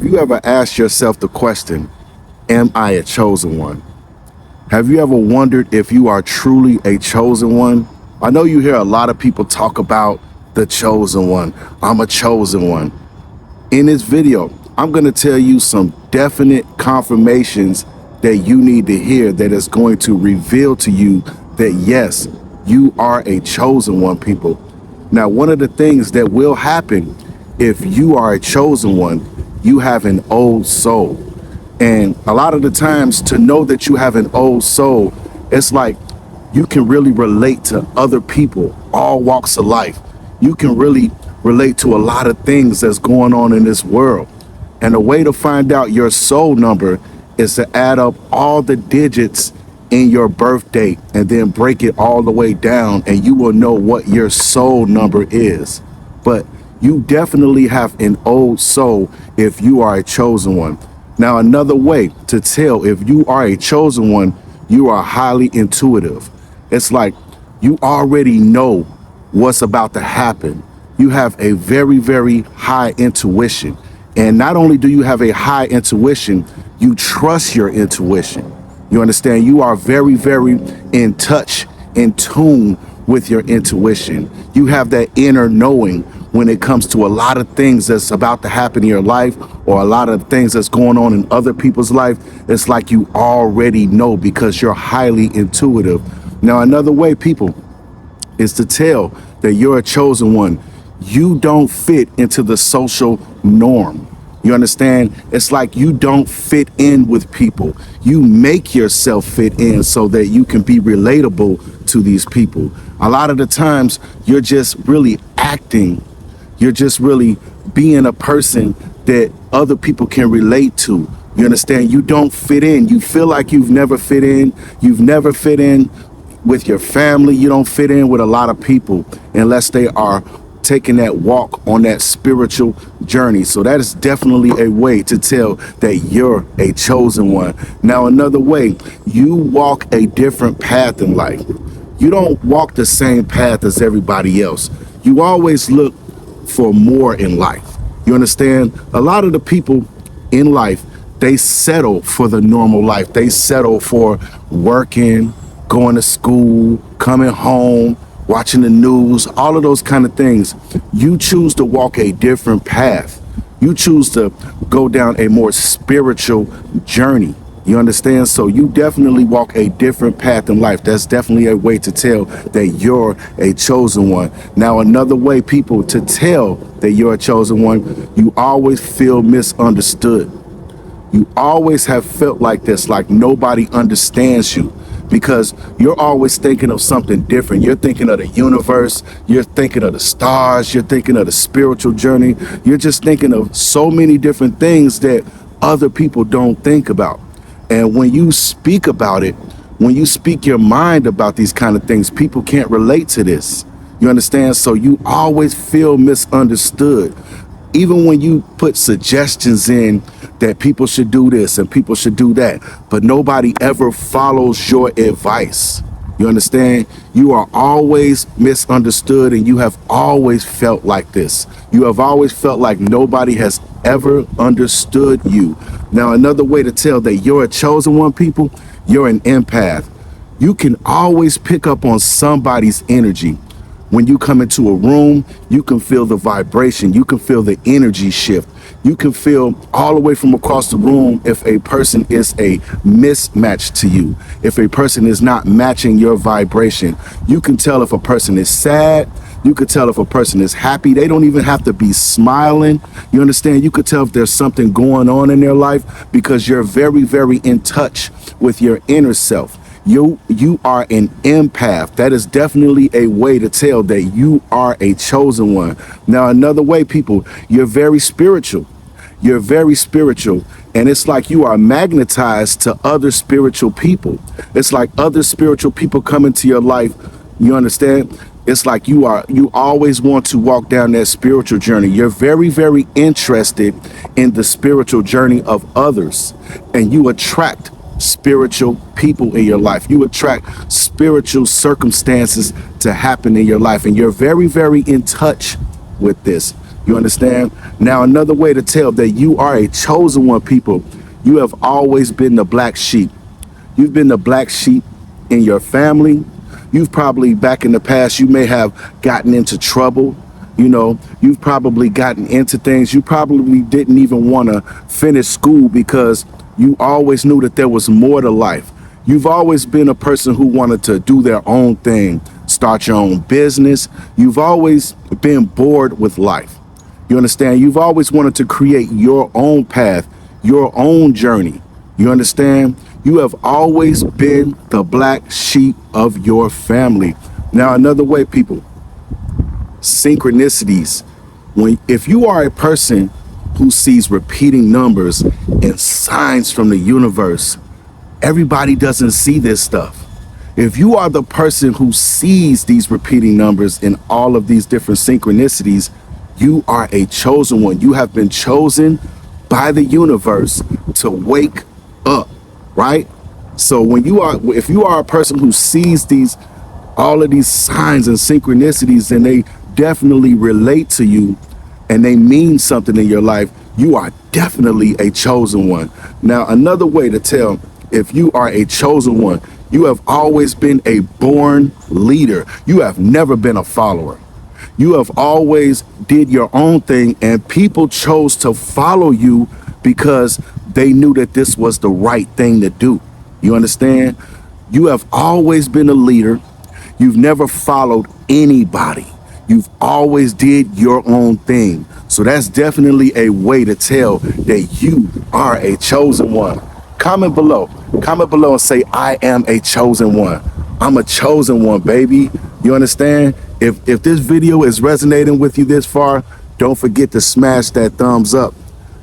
Have you ever asked yourself the question, am I a chosen one? Have you ever wondered if you are truly a chosen one? I know you hear a lot of people talk about the chosen one. I'm a chosen one. In this video, I'm going to tell you some definite confirmations that you need to hear that is going to reveal to you that yes, you are a chosen one, people. Now, one of the things that will happen if you are a chosen one, you have an old soul. And a lot of the times, to know that you have an old soul, it's like you can really relate to other people, all walks of life. You can really relate to a lot of things that's going on in this world. And the way to find out your soul number is to add up all the digits in your birth date and then break it all the way down, and you will know what your soul number is. But you definitely have an old soul if you are a chosen one. Now, another way to tell if you are a chosen one, you are highly intuitive. It's like you already know what's about to happen. You have a very, very high intuition. And not only do you have a high intuition, you trust your intuition. You understand? You are very, very in touch, in tune with your intuition. You have that inner knowing when it comes to a lot of things that's about to happen in your life or a lot of things that's going on in other people's life. It's like you already know because you're highly intuitive. Now, another way, people, is to tell that you're a chosen one. You don't fit into the social norm. You understand? It's like you don't fit in with people. You make yourself fit in so that you can be relatable to these people. A lot of the times you're just really acting. You're just really being a person that other people can relate to. You understand? You don't fit in. You feel like you've never fit in. You've never fit in with your family. You don't fit in with a lot of people unless they are taking that walk on that spiritual journey. So that is definitely a way to tell that you're a chosen one. Now, another way, you walk a different path in life. You don't walk the same path as everybody else. You always look for more in life. You understand? A lot of the people in life, they settle for the normal life. They settle for working, going to school, coming home, watching the news, all of those kind of things. You choose to walk a different path. You choose to go down a more spiritual journey. You understand? So you definitely walk a different path in life. That's definitely a way to tell that you're a chosen one. Now, another way, people, to tell that you're a chosen one, you always feel misunderstood. You always have felt like this, like nobody understands you, because you're always thinking of something different. You're thinking of the universe. You're thinking of the stars. You're thinking of the spiritual journey. You're just thinking of so many different things that other people don't think about. And when you speak about it, when you speak your mind about these kind of things, people can't relate to this. You understand? So you always feel misunderstood. Even when you put suggestions in that people should do this and people should do that, but nobody ever follows your advice. You understand? You are always misunderstood, and you have always felt like this. You have always felt like nobody has ever understood you. Now, another way to tell that you're a chosen one, people, you're an empath. You can always pick up on somebody's energy. When you come into a room, you can feel the vibration. You can feel the energy shift. You can feel all the way from across the room if a person is a mismatch to you, if a person is not matching your vibration. You can tell if a person is sad. You could tell if a person is happy. They don't even have to be smiling. You understand? You could tell if there's something going on in their life because you're very, very in touch with your inner self. You are an empath. That is definitely a way to tell that you are a chosen one. Now, another way, people, you're very spiritual. You're very spiritual. And it's like you are magnetized to other spiritual people. It's like other spiritual people come into your life. You understand? It's like you always want to walk down that spiritual journey. You're very, very interested in the spiritual journey of others, and you attract spiritual people in your life. You attract spiritual circumstances to happen in your life, and you're very, very in touch with this. You understand? Now, another way to tell that you are a chosen one, people, you have always been the black sheep. You've been the black sheep in your family. You've probably, back in the past, you may have gotten into trouble. You know, you've probably gotten into things. You probably didn't even want to finish school because you always knew that there was more to life. You've always been a person who wanted to do their own thing, start your own business. You've always been bored with life. You understand? You've always wanted to create your own path, your own journey. You understand? You have always been the black sheep of your family. Now, another way, people, synchronicities. If you are a person who sees repeating numbers and signs from the universe, everybody doesn't see this stuff. If you are the person who sees these repeating numbers and all of these different synchronicities, you are a chosen one. You have been chosen by the universe to wake up, right? So if you are a person who sees all of these signs and synchronicities, and they definitely relate to you and they mean something in your life, you are definitely a chosen one. Now, another way to tell if you are a chosen one, you have always been a born leader. You have never been a follower. You have always did your own thing, and people chose to follow you because they knew that this was the right thing to do. You understand? You have always been a leader. You've never followed anybody. You've always did your own thing. So that's definitely a way to tell that you are a chosen one. Comment below and say, I am a chosen one. I'm a chosen one, baby. You understand? If this video is resonating with you this far, don't forget to smash that thumbs up.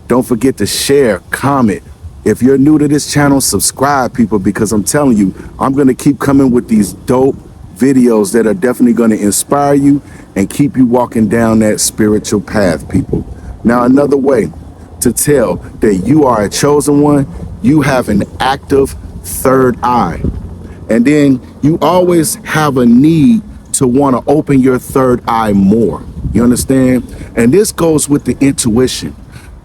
Don't forget to share, comment. If you're new to this channel, subscribe, people, because I'm telling you, I'm going to keep coming with these dope videos that are definitely going to inspire you and keep you walking down that spiritual path, people. Now, another way to tell that you are a chosen one, you have an active third eye. And then you always have a need to want to open your third eye more. You understand? And this goes with the intuition.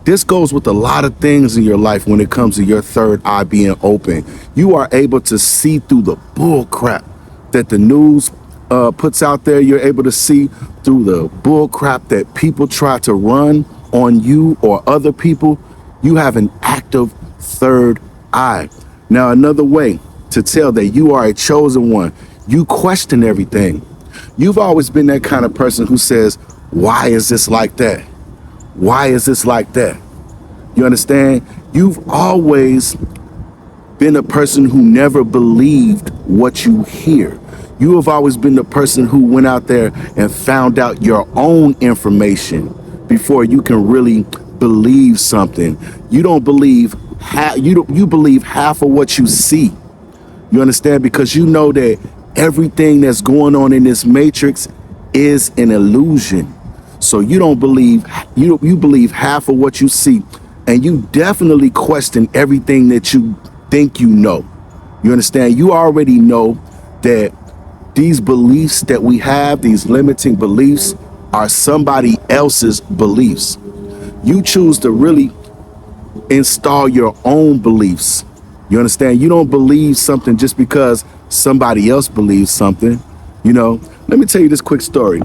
This goes with a lot of things in your life when it comes to your third eye being open. You are able to see through the bull crap that the news puts out there. You're able to see through the bull crap that people try to run on you or other people. You have an active third eye. Now, another way to tell that you are a chosen one, you question everything. You've always been that kind of person who says, why is this like that? Why is this like that? You understand? You've always been a person who never believed what you hear. You have always been the person who went out there and found out your own information before you can really believe something. You don't believe you believe half of what you see. You understand? Because you know that everything that's going on in this matrix is an illusion. So you don't believe, you believe half of what you see, and you definitely question everything that you think you know. You understand? You already know that these beliefs that we have, these limiting beliefs, are somebody else's beliefs. You choose to really install your own beliefs. You understand? You don't believe something just because somebody else believes something. You know, let me tell you this quick story.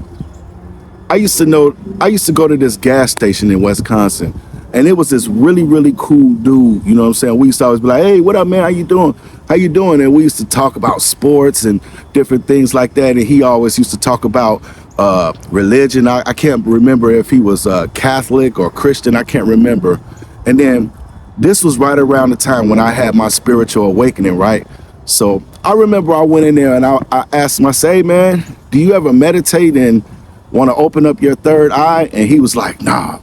I used to go to this gas station in Wisconsin, and it was this really, really cool dude. You know what I'm saying? We used to always be like, hey, what up, man? How you doing? How you doing? And we used to talk about sports and different things like that. And he always used to talk about religion. I can't remember if he was Catholic or Christian. I can't remember. And then this was right around the time when I had my spiritual awakening, right? So I remember I went in there and I asked him, I say, hey, man, do you ever meditate and want to open up your third eye? And he was like, nah,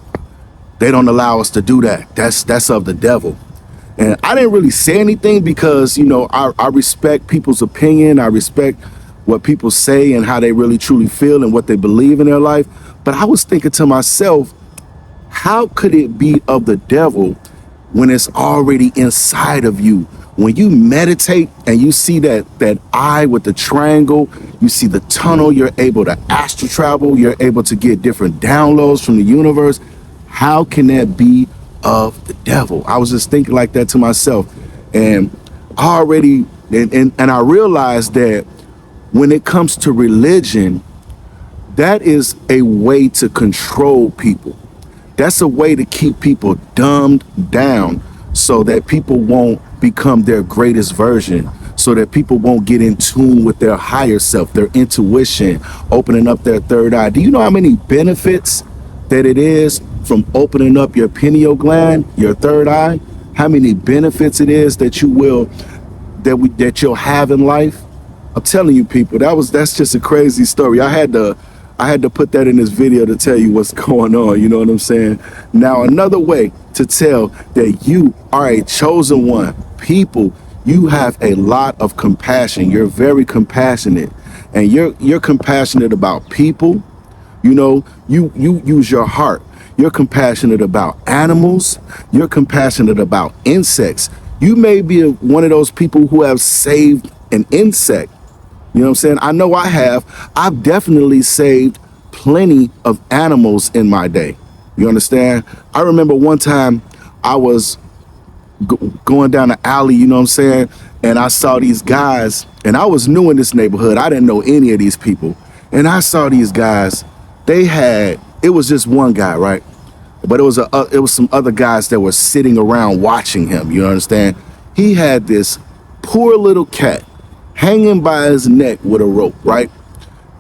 they don't allow us to do that. That's of the devil. And I didn't really say anything because, you know, I respect people's opinion. I respect what people say and how they really truly feel and what they believe in their life. But I was thinking to myself, how could it be of the devil when it's already inside of you. When you meditate and you see that eye with the triangle, you see the tunnel, you're able to astral travel, you're able to get different downloads from the universe. How can that be of the devil? I was just thinking like that to myself. And I already, and I realized that when it comes to religion, that is a way to control people. That's a way to keep people dumbed down so that people won't become their greatest version, so that people won't get in tune with their higher self, their intuition, opening up their third eye. Do you know how many benefits that it is from opening up your pineal gland, your third eye? How many benefits it is that you will, that you'll have in life? I'm telling you, people, that's just a crazy story. I had to put that in this video to tell you what's going on. You know what I'm saying? Now, another way to tell that you are a chosen one, people, you have a lot of compassion. You're very compassionate, and you're compassionate about people. You know, you use your heart. You're compassionate about animals. You're compassionate about insects. You may be one of those people who have saved an insect. You know what I'm saying? I know I have. I've definitely saved plenty of animals in my day. You understand? I remember one time I was going down the alley, you know what I'm saying? And I saw these guys, and I was new in this neighborhood. I didn't know any of these people. And I saw these guys, it was just one guy, right? But it was some other guys that were sitting around watching him, you understand? He had this poor little cat hanging by his neck with a rope, right?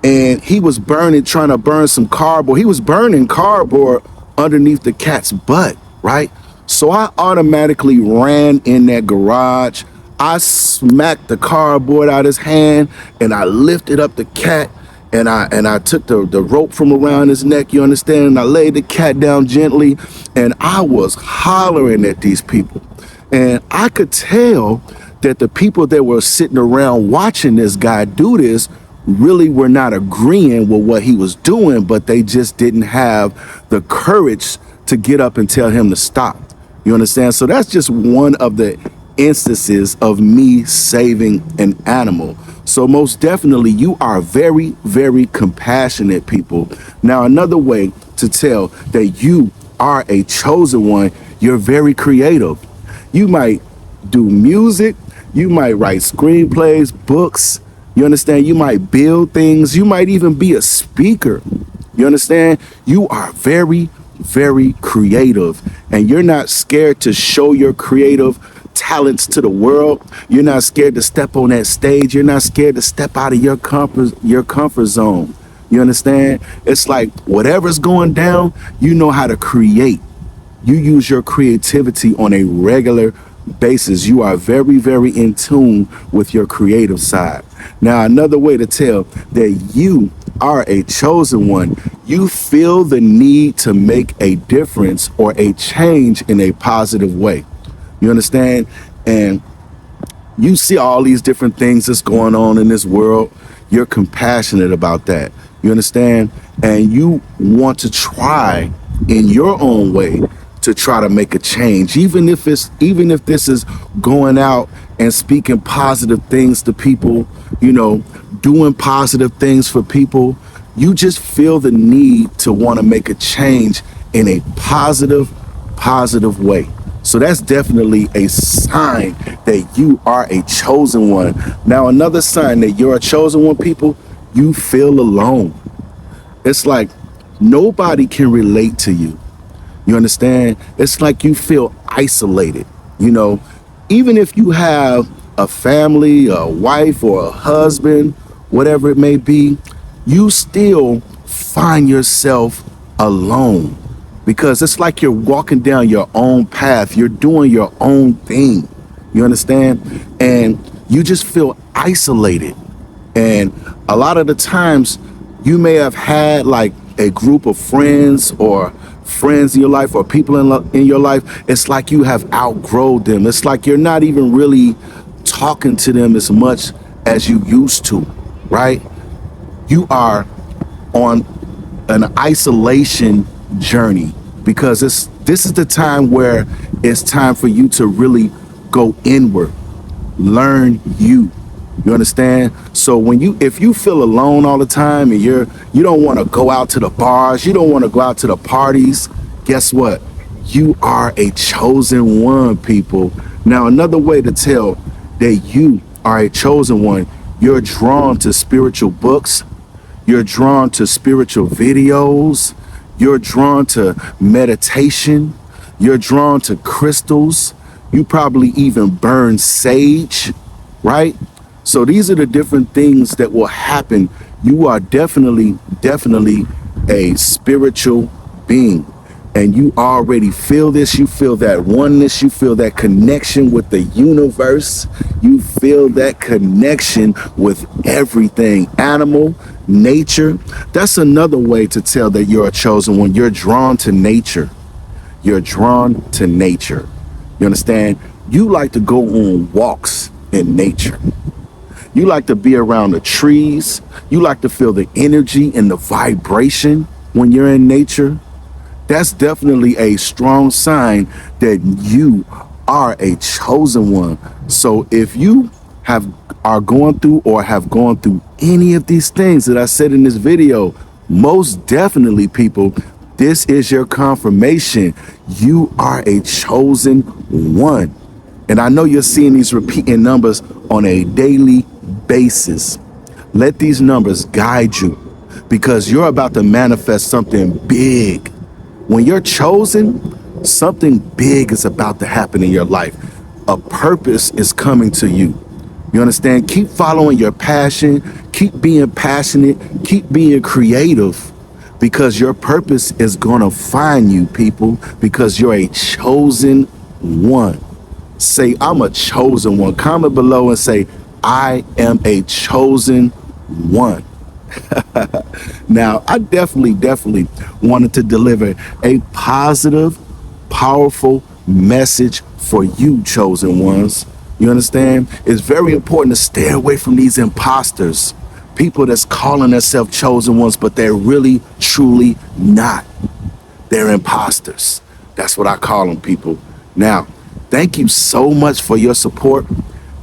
And he was trying to burn some cardboard. He was burning cardboard underneath the cat's butt, right? So I automatically ran in that garage. I smacked the cardboard out of his hand, and I lifted up the cat, and I took the rope from around his neck, you understand? And I laid the cat down gently, and I was hollering at these people. And I could tell that the people that were sitting around watching this guy do this really were not agreeing with what he was doing, but they just didn't have the courage to get up and tell him to stop. You understand? So that's just one of the instances of me saving an animal. So most definitely, you are very, very compassionate, people. Now, another way to tell that you are a chosen one, you're very creative. You might do music, you might write screenplays, books, you understand? You might build things, you might even be a speaker. You understand? You are very, very creative, and you're not scared to show your creative talents to the world. You're not scared to step on that stage. You're not scared to step out of your comfort zone. You understand? It's like whatever's going down, you know how to create. You use your creativity on a regular basis. You are very, very in tune with your creative side. Now, another way to tell that you are a chosen one, you feel the need to make a difference or a change in a positive way. You understand? And you see all these different things that's going on in this world. You're compassionate about that. You understand? And you want to try in your own way to try to make a change, even if this is going out and speaking positive things to people, you know, doing positive things for people. You just feel the need to want to make a change in a positive way. So that's definitely a sign that you are a chosen one. Now, another sign that you're a chosen one, people, you feel alone. It's like nobody can relate to you. You understand? It's like you feel isolated, you know, even if you have a family, a wife or a husband, whatever it may be, you still find yourself alone because it's like you're walking down your own path. You're doing your own thing. You understand? And you just feel isolated. And a lot of the times you may have had like a group of friends or friends in your life or people in your life. It's like you have outgrown them. It's like you're not even really talking to them as much as you used to, right? You are on an isolation journey because this is the time where It's time for you to really go inward, learn you. You understand? So if you feel alone all the time and you don't want to go out to the bars, you don't want to go out to the parties, guess what? You are a chosen one, people. Now, another way to tell that you are a chosen one, you're drawn to spiritual books, you're drawn to spiritual videos, you're drawn to meditation, you're drawn to crystals, you probably even burn sage, right? So these are the different things that will happen. You are definitely a spiritual being. And you already feel this. You feel that oneness. You feel that connection with the universe. You feel that connection with everything, animal, nature. That's another way to tell that you're a chosen one. You're drawn to nature. You're drawn to nature. You understand? You like to go on walks in nature. You like to be around the trees. You like to feel the energy and the vibration when you're in nature. That's definitely a strong sign that you are a chosen one. So if you are going through or have gone through any of these things that I said in this video, most definitely, people, this is your confirmation. You are a chosen one. And I know you're seeing these repeating numbers on a daily basis. Let these numbers guide you because you're about to manifest something big. When you're chosen, something big is about to happen in your life. A purpose is coming to you. You understand? Keep following your passion. Keep being passionate. Keep being creative because your purpose is going to find you, people, because you're a chosen one. Say, I'm a chosen one. Comment below and say, I am a chosen one. Now, I definitely wanted to deliver a positive, powerful message for you, chosen ones. You understand? It's very important to stay away from these imposters, people that's calling themselves chosen ones, but they're really, truly not. They're imposters. That's what I call them, people. Now, thank you so much for your support.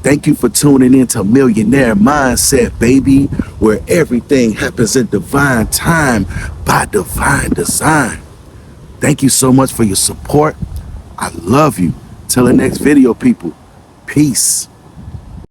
Thank you for tuning in to Millionaire Mindset, baby, where everything happens in divine time by divine design. Thank you so much for your support. I love you. Till the next video, people. Peace.